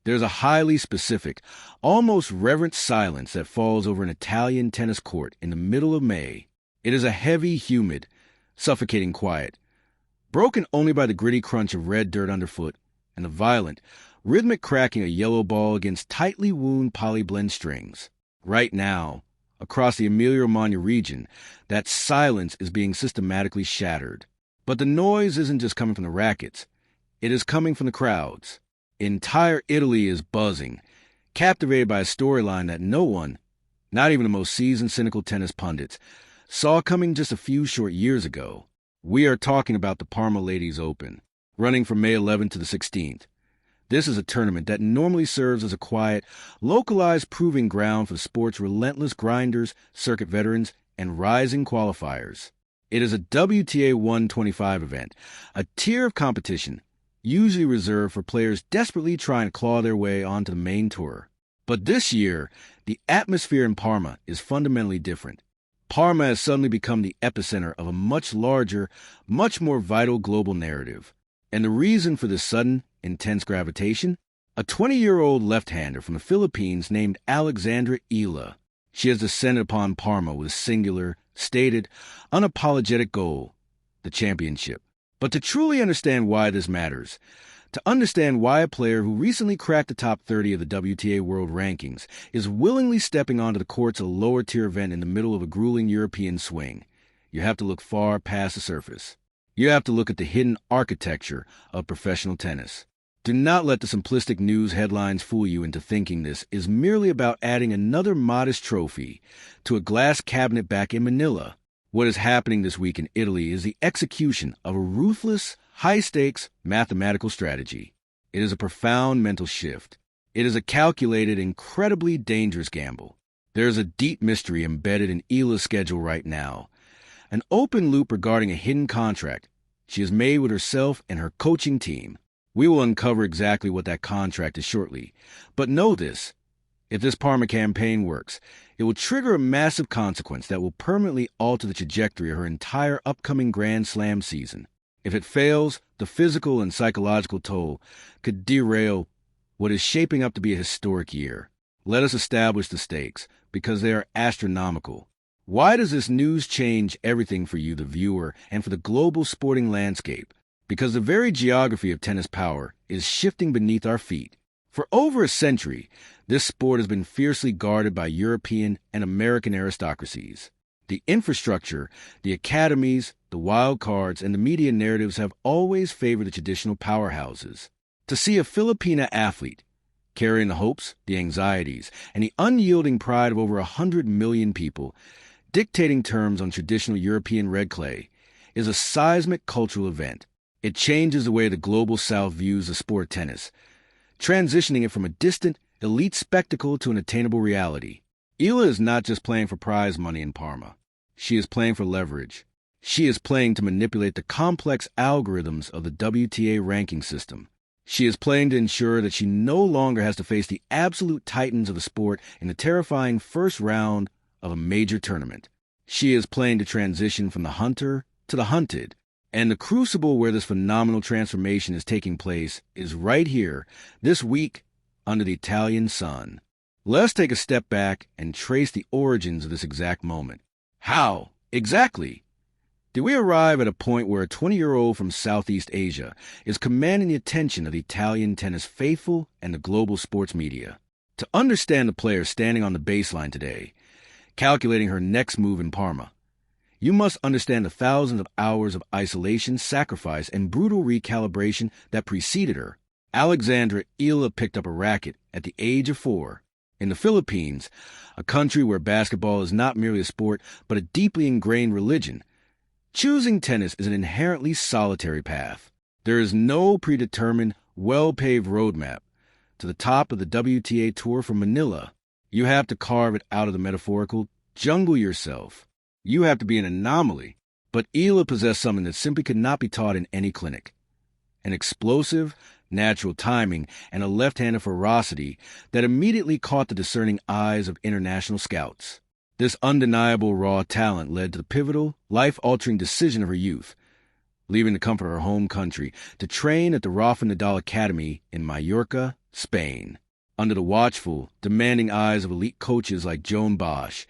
There's a highly specific, almost reverent silence that falls over an Italian tennis court in the middle of May. It is a heavy, humid, suffocating quiet, broken only by the gritty crunch of red dirt underfoot and the violent, rhythmic cracking of yellow ball against tightly wound polyblend strings. Right now, across the Emilia-Romagna region, that silence is being systematically shattered. But the noise isn't just coming from the rackets. It is coming from the crowds. Entire Italy is buzzing, captivated by a storyline that no one, not even the most seasoned cynical tennis pundits, saw coming just a few short years ago. We are talking about the Parma Ladies Open, running from May 11th to the 16th. This is a tournament that normally serves as a quiet, localized proving ground for the sport's relentless grinders, circuit veterans, and rising qualifiers. It is a WTA 125 event, a tier of competition usually reserved for players desperately trying to claw their way onto the main tour. But this year, the atmosphere in Parma is fundamentally different. Parma has suddenly become the epicenter of a much larger, much more vital global narrative. And the reason for this sudden, intense gravitation? A 20-year-old left-hander from the Philippines named Alexandra Eala. She has descended upon Parma with a singular, stated, unapologetic goal, the championship. But to truly understand why this matters, to understand why a player who recently cracked the top 30 of the WTA World Rankings is willingly stepping onto the courts of a lower-tier event in the middle of a grueling European swing, you have to look far past the surface. You have to look at the hidden architecture of professional tennis. Do not let the simplistic news headlines fool you into thinking this is merely about adding another modest trophy to a glass cabinet back in Manila. What is happening this week in Italy is the execution of a ruthless, high-stakes mathematical strategy. It is a profound mental shift. It is a calculated, incredibly dangerous gamble. There is a deep mystery embedded in Eala's schedule right now, an open loop regarding a hidden contract she has made with herself and her coaching team. We will uncover exactly what that contract is shortly, but know this. If this Parma campaign works, it will trigger a massive consequence that will permanently alter the trajectory of her entire upcoming Grand Slam season. If it fails, the physical and psychological toll could derail what is shaping up to be a historic year. Let us establish the stakes, because they are astronomical. Why does this news change everything for you, the viewer, and for the global sporting landscape? Because the very geography of tennis power is shifting beneath our feet. For over a century, this sport has been fiercely guarded by European and American aristocracies. The infrastructure, the academies, the wild cards, and the media narratives have always favored the traditional powerhouses. To see a Filipina athlete carrying the hopes, the anxieties, and the unyielding pride of over 100 million people dictating terms on traditional European red clay is a seismic cultural event. It changes the way the global South views the sport tennis, transitioning it from a distant, elite spectacle to an attainable reality. Eala is not just playing for prize money in Parma. She is playing for leverage. She is playing to manipulate the complex algorithms of the WTA ranking system. She is playing to ensure that she no longer has to face the absolute titans of the sport in the terrifying first round of a major tournament. She is playing to transition from the hunter to the hunted. And the crucible where this phenomenal transformation is taking place is right here, this week, under the Italian sun. Let's take a step back and trace the origins of this exact moment. How, exactly, did we arrive at a point where a 20-year-old from Southeast Asia is commanding the attention of the Italian tennis faithful and the global sports media? To understand the player standing on the baseline today, calculating her next move in Parma, you must understand the thousands of hours of isolation, sacrifice, and brutal recalibration that preceded her. Alexandra Eala picked up a racket at the age of 4. In the Philippines, a country where basketball is not merely a sport but a deeply ingrained religion, choosing tennis is an inherently solitary path. There is no predetermined, well-paved roadmap to the top of the WTA Tour from Manila. You have to carve it out of the metaphorical jungle yourself. You have to be an anomaly. But Eala possessed something that simply could not be taught in any clinic. An explosive, natural timing, and a left-handed ferocity that immediately caught the discerning eyes of international scouts. This undeniable raw talent led to the pivotal, life-altering decision of her youth, leaving the comfort of her home country to train at the Rafa Nadal Academy in Mallorca, Spain. Under the watchful, demanding eyes of elite coaches like Joan Bosch,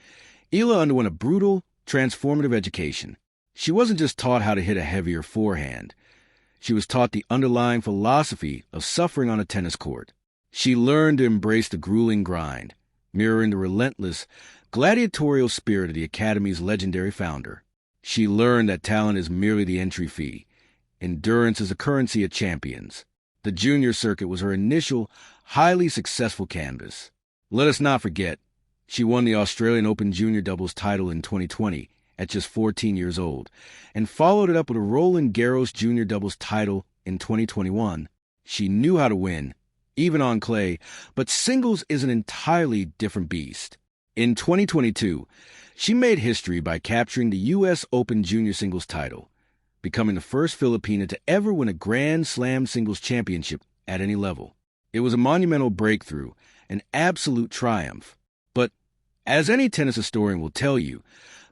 Eala underwent a brutal, transformative education. She wasn't just taught how to hit a heavier forehand. She was taught the underlying philosophy of suffering on a tennis court. She learned to embrace the grueling grind, mirroring the relentless, gladiatorial spirit of the Academy's legendary founder. She learned that talent is merely the entry fee. Endurance is the currency of champions. The junior circuit was her initial, highly successful canvas. Let us not forget, she won the Australian Open junior doubles title in 2020 at just 14 years old, and followed it up with a Roland Garros junior doubles title in 2021. She knew how to win, even on clay, but singles is an entirely different beast. In 2022, she made history by capturing the U.S. Open junior singles title, becoming the first Filipina to ever win a Grand Slam singles championship at any level. It was a monumental breakthrough, an absolute triumph. But, as any tennis historian will tell you,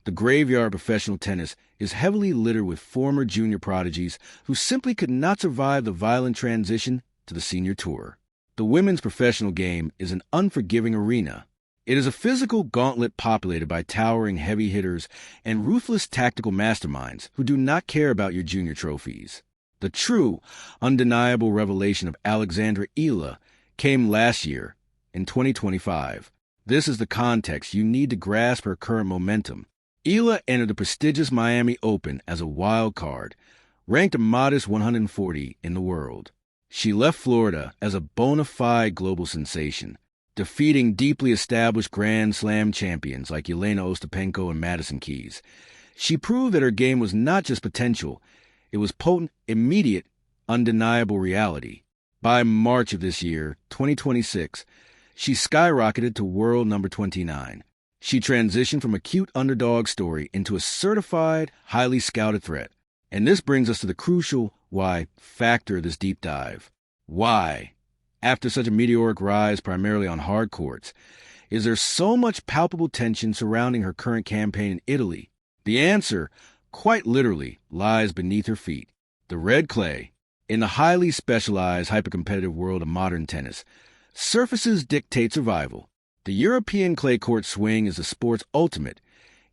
the graveyard of professional tennis is heavily littered with former junior prodigies who simply could not survive the violent transition to the senior tour. The women's professional game is an unforgiving arena. It is a physical gauntlet populated by towering heavy hitters and ruthless tactical masterminds who do not care about your junior trophies. The true, undeniable revelation of Alexandra Eala came last year, in 2025. This is the context you need to grasp her current momentum. Eala entered the prestigious Miami Open as a wild card, ranked a modest 140 in the world. She left Florida as a bona fide global sensation, defeating deeply established Grand Slam champions like Jelena Ostapenko and Madison Keys. She proved that her game was not just potential, it was potent, immediate, undeniable reality. By March of this year, 2026, she skyrocketed to world number 29. She transitioned from a cute underdog story into a certified, highly scouted threat. And this brings us to the crucial why factor of this deep dive. Why, after such a meteoric rise primarily on hard courts, is there so much palpable tension surrounding her current campaign in Italy? The answer, quite literally, lies beneath her feet. The red clay. In the highly specialized, hyper-competitive world of modern tennis, surfaces dictate survival. The European clay court swing is the sport's ultimate,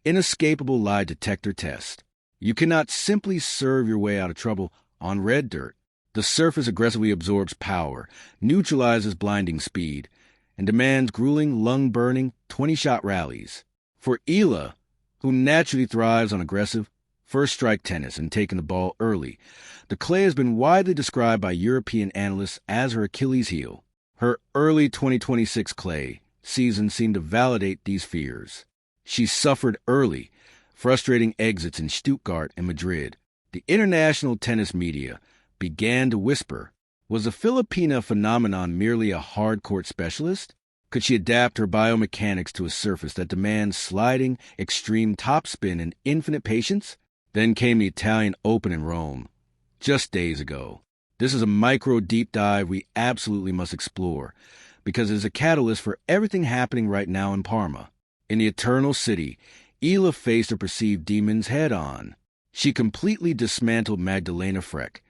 inescapable lie detector test. You cannot simply serve your way out of trouble on red dirt. The surface aggressively absorbs power, neutralizes blinding speed, and demands grueling, lung-burning 20-shot rallies. For Eala, who naturally thrives on aggressive, first-strike tennis and taking the ball early, the clay has been widely described by European analysts as her Achilles heel. Her early 2026 clay season seemed to validate these fears. She suffered early, frustrating exits in Stuttgart and Madrid. The international tennis media began to whisper, was the Filipina phenomenon merely a hard-court specialist? Could she adapt her biomechanics to a surface that demands sliding, extreme topspin and infinite patience? Then came the Italian Open in Rome, just days ago. This is a micro deep dive we absolutely must explore, because it is a catalyst for everything happening right now in Parma. In the Eternal City, Eala faced her perceived demons head-on. She completely dismantled Magdalena Freck,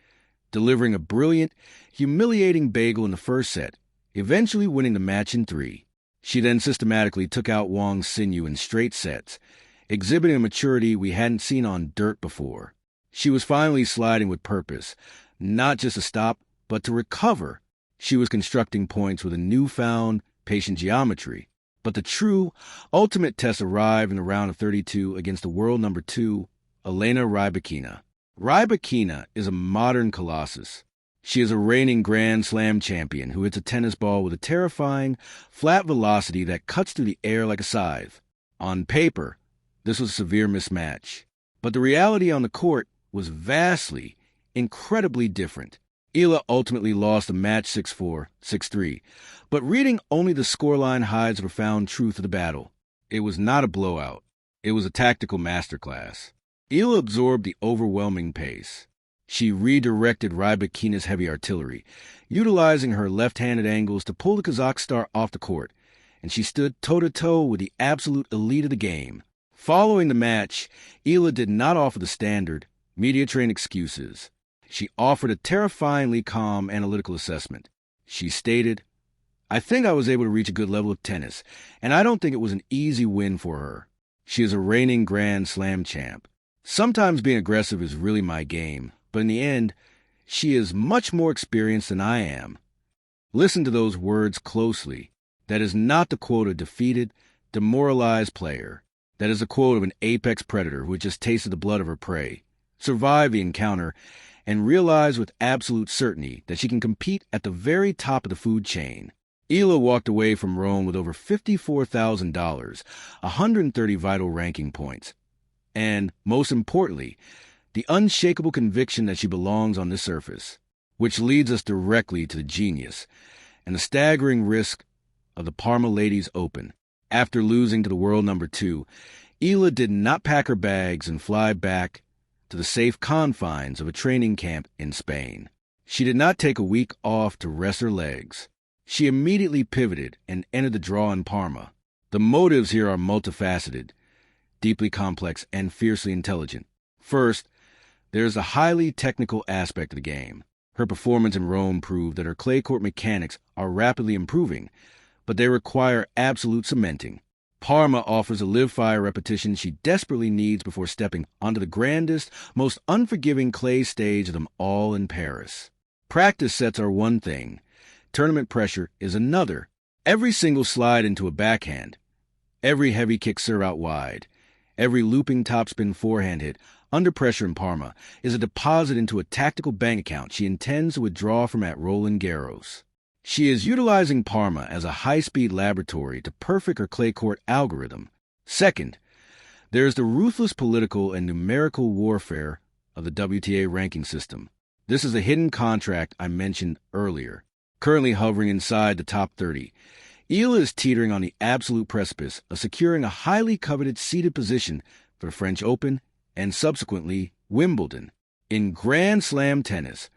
delivering a brilliant, humiliating bagel in the first set, eventually winning the match in 3. She then systematically took out Wang's sinew in straight sets, exhibiting a maturity we hadn't seen on dirt before. She was finally sliding with purpose, not just to stop, but to recover. She was constructing points with a newfound, patient geometry. But the true, ultimate test arrived in the round of 32 against the world number 2, Elena Rybakina. Rybakina is a modern colossus. She is a reigning Grand Slam champion who hits a tennis ball with a terrifying, flat velocity that cuts through the air like a scythe. On paper, this was a severe mismatch. But the reality on the court was vastly, incredibly different. Eala ultimately lost the match 6-4, 6-3, but reading only the scoreline hides the profound truth of the battle. It was not a blowout. It was a tactical masterclass. Eala absorbed the overwhelming pace. She redirected Rybakina's heavy artillery, utilizing her left-handed angles to pull the Kazakh star off the court, and she stood toe-to-toe with the absolute elite of the game. Following the match, Eala did not offer the standard, media-trained excuses. She offered a terrifyingly calm analytical assessment. She stated, I think I was able to reach a good level of tennis, and I don't think it was an easy win for her. She is a reigning Grand Slam champ. Sometimes being aggressive is really my game, but in the end, she is much more experienced than I am. Listen to those words closely. That is not the quote of a defeated, demoralized player. That is a quote of an apex predator who had just tasted the blood of her prey, survived the encounter, and realized with absolute certainty that she can compete at the very top of the food chain. Eala walked away from Rome with over $54,000, 130 vital ranking points, and, most importantly, the unshakable conviction that she belongs on this surface, which leads us directly to the genius and the staggering risk of the Parma Ladies Open. After losing to the world number 2, Eala did not pack her bags and fly back to the safe confines of a training camp in Spain. She did not take a week off to rest her legs. She immediately pivoted and entered the draw in Parma. The motives here are multifaceted, deeply complex, and fiercely intelligent. First, there is a highly technical aspect of the game. Her performance in Rome proved that her clay court mechanics are rapidly improving, but they require absolute cementing. Parma offers a live-fire repetition she desperately needs before stepping onto the grandest, most unforgiving clay stage of them all in Paris. Practice sets are one thing. Tournament pressure is another. Every single slide into a backhand, every heavy kick serve out wide, every looping topspin forehand hit under pressure in Parma is a deposit into a tactical bank account she intends to withdraw from at Roland Garros. She is utilizing Parma as a high-speed laboratory to perfect her clay court algorithm. Second, there is the ruthless political and numerical warfare of the WTA ranking system. This is a hidden contract I mentioned earlier. Currently hovering inside the top 30, Eala is teetering on the absolute precipice of securing a highly coveted seeded position for the French Open and subsequently Wimbledon. In Grand Slam tennis,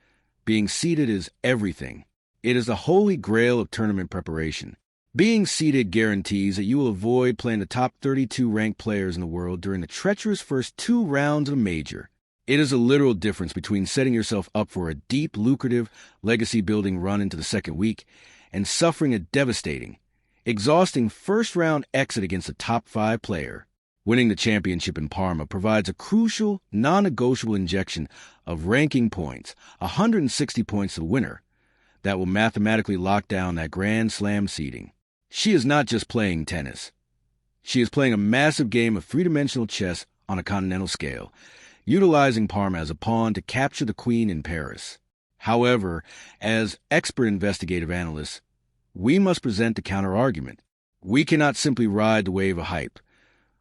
being seeded is everything. It is the holy grail of tournament preparation. Being seeded guarantees that you will avoid playing the top 32 ranked players in the world during the treacherous first 2 rounds of a major. It is a literal difference between setting yourself up for a deep, lucrative, legacy-building run into the second week and suffering a devastating, exhausting first-round exit against a top 5 player. Winning the championship in Parma provides a crucial, non-negotiable injection of ranking points, 160 points to the winner, that will mathematically lock down that Grand Slam seeding. She is not just playing tennis. She is playing a massive game of three-dimensional chess on a continental scale, utilizing Parma as a pawn to capture the queen in Paris. However, as expert investigative analysts, we must present the counter-argument. We cannot simply ride the wave of hype.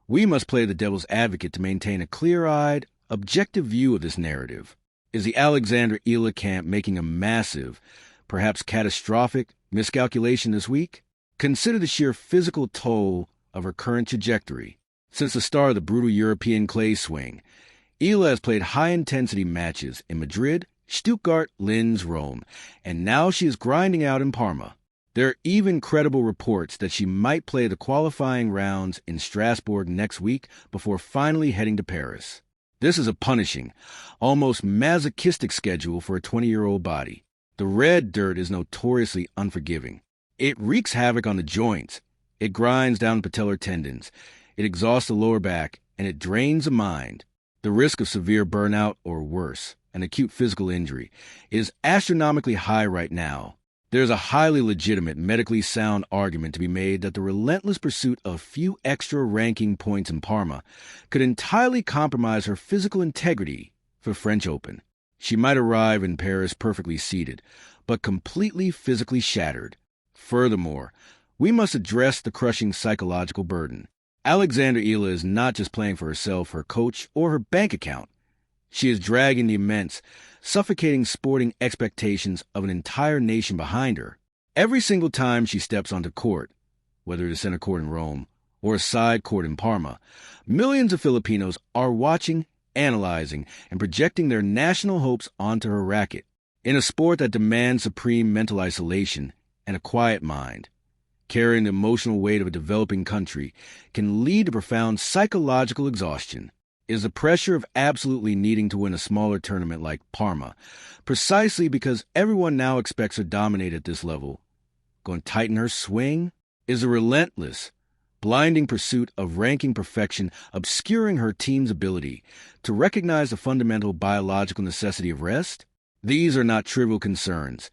We must play the devil's advocate to maintain a clear-eyed, objective view of this narrative. Is the Alexandra Eala camp making a massive, perhaps catastrophic, miscalculation this week? Consider the sheer physical toll of her current trajectory. Since the start of the brutal European clay swing, Eala has played high-intensity matches in Madrid, Stuttgart, Linz, Rome, and now she is grinding out in Parma. There are even credible reports that she might play the qualifying rounds in Strasbourg next week before finally heading to Paris. This is a punishing, almost masochistic schedule for a 20-year-old body. The red dirt is notoriously unforgiving. It wreaks havoc on the joints. It grinds down patellar tendons. It exhausts the lower back, and it drains the mind. The risk of severe burnout or worse, an acute physical injury, is astronomically high right now. There is a highly legitimate, medically sound argument to be made that the relentless pursuit of a few extra ranking points in Parma could entirely compromise her physical integrity for the French Open. She might arrive in Paris perfectly seated, but completely physically shattered. Furthermore, we must address the crushing psychological burden. Alexandra Eala is not just playing for herself, her coach, or her bank account. She is dragging the immense, suffocating sporting expectations of an entire nation behind her. Every single time she steps onto court, whether it is center court in Rome or a side court in Parma, millions of Filipinos are watching, analyzing, and projecting their national hopes onto her racket. In a sport that demands supreme mental isolation and a quiet mind, carrying the emotional weight of a developing country can lead to profound psychological exhaustion. It is the pressure of absolutely needing to win a smaller tournament like Parma, precisely because everyone now expects her to dominate at this level, going to tighten her swing? Is a relentless, blinding pursuit of ranking perfection obscuring her team's ability to recognize the fundamental biological necessity of rest? These are not trivial concerns.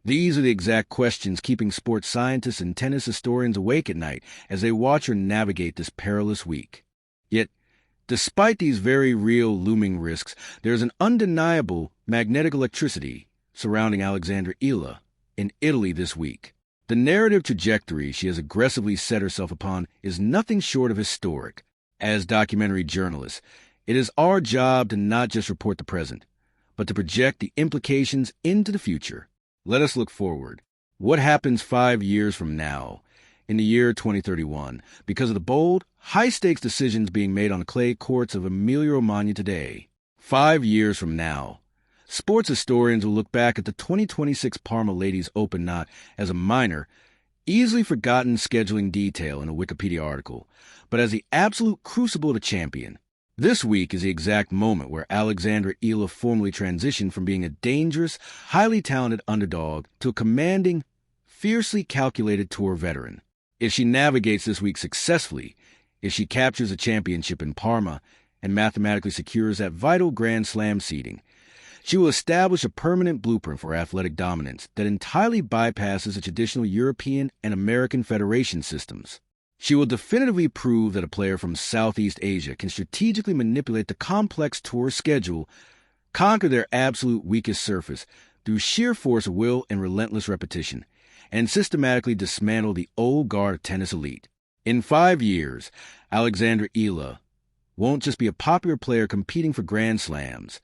These are the exact questions keeping sports scientists and tennis historians awake at night as they watch her navigate this perilous week. Yet, despite these very real looming risks, there is an undeniable magnetic electricity surrounding Alexandra Eala in Italy this week. The narrative trajectory she has aggressively set herself upon is nothing short of historic. As documentary journalists, it is our job to not just report the present, but to project the implications into the future. Let us look forward. What happens 5 years from now, in the year 2031, because of the bold, high-stakes decisions being made on the clay courts of Emilia-Romagna today? 5 years from now, sports historians will look back at the 2026 Parma Ladies Open not as a minor, easily forgotten scheduling detail in a Wikipedia article, but as the absolute crucible of the champion. This week is the exact moment where Alexandra Eala formally transitioned from being a dangerous, highly talented underdog to a commanding, fiercely calculated tour veteran. If she navigates this week successfully, if she captures a championship in Parma and mathematically secures that vital Grand Slam seeding, she will establish a permanent blueprint for athletic dominance that entirely bypasses the traditional European and American federation systems. She will definitively prove that a player from Southeast Asia can strategically manipulate the complex tour schedule, conquer their absolute weakest surface through sheer force of will and relentless repetition, and systematically dismantle the old guard of tennis elite. In 5 years, Alexandra Eala won't just be a popular player competing for Grand Slams.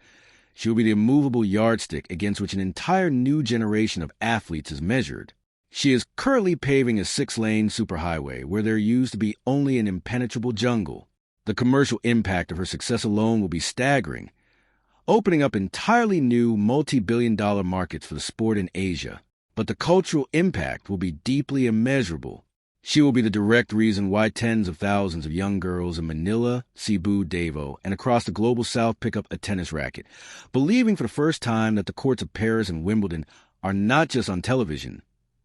She will be the immovable yardstick against which an entire new generation of athletes is measured. She is currently paving a 6-lane superhighway where there used to be only an impenetrable jungle. The commercial impact of her success alone will be staggering, opening up entirely new multi-billion-dollar markets for the sport in Asia. But the cultural impact will be deeply immeasurable. She will be the direct reason why tens of thousands of young girls in Manila, Cebu, Davao, and across the global south pick up a tennis racket, believing for the first time that the courts of Paris and Wimbledon are not just on television,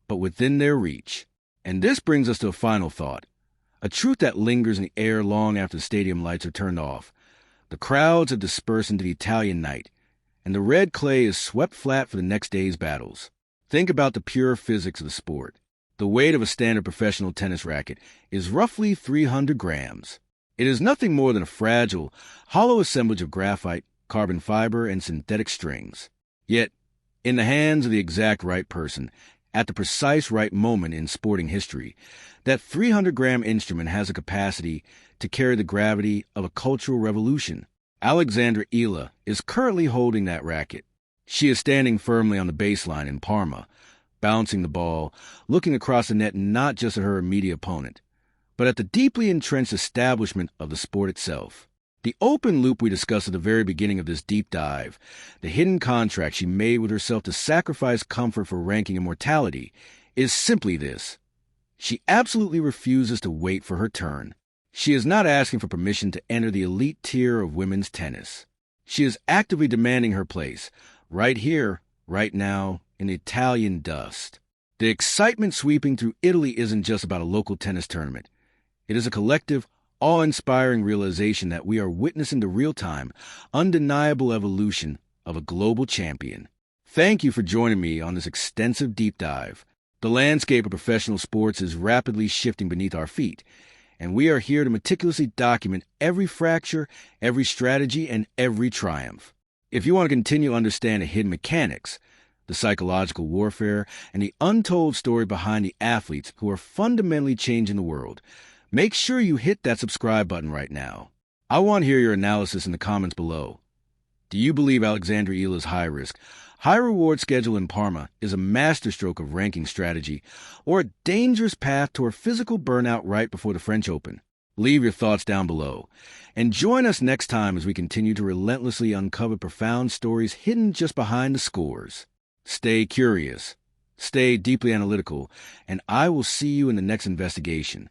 but within their reach. And this brings us to a final thought, a truth that lingers in the air long after the stadium lights are turned off. The crowds have dispersed into the Italian night, and the red clay is swept flat for the next day's battles. Think about the pure physics of the sport. The weight of a standard professional tennis racket is roughly 300 grams. It is nothing more than a fragile, hollow assemblage of graphite, carbon fiber, and synthetic strings. Yet, in the hands of the exact right person, at the precise right moment in sporting history, that 300-gram instrument has a capacity to carry the gravity of a cultural revolution. Alexandra Eala is currently holding that racket. She is standing firmly on the baseline in Parma, bouncing the ball, looking across the net not just at her immediate opponent, but at the deeply entrenched establishment of the sport itself. The open loop we discussed at the very beginning of this deep dive, the hidden contract she made with herself to sacrifice comfort for ranking immortality, is simply this. She absolutely refuses to wait for her turn. She is not asking for permission to enter the elite tier of women's tennis. She is actively demanding her place, right here, right now, in the Italian dust. The excitement sweeping through Italy isn't just about a local tennis tournament. It is a collective, awe-inspiring realization that we are witnessing the real-time, undeniable evolution of a global champion. Thank you for joining me on this extensive deep dive. The landscape of professional sports is rapidly shifting beneath our feet, and we are here to meticulously document every fracture, every strategy, and every triumph. If you want to continue to understand the hidden mechanics, the psychological warfare, and the untold story behind the athletes who are fundamentally changing the world, make sure you hit that subscribe button right now. I want to hear your analysis in the comments below. Do you believe Alexandra Eala's high-risk, high-reward schedule in Parma is a masterstroke of ranking strategy or a dangerous path toward physical burnout right before the French Open? Leave your thoughts down below, and join us next time as we continue to relentlessly uncover profound stories hidden just behind the scores. Stay curious, stay deeply analytical, and I will see you in the next investigation.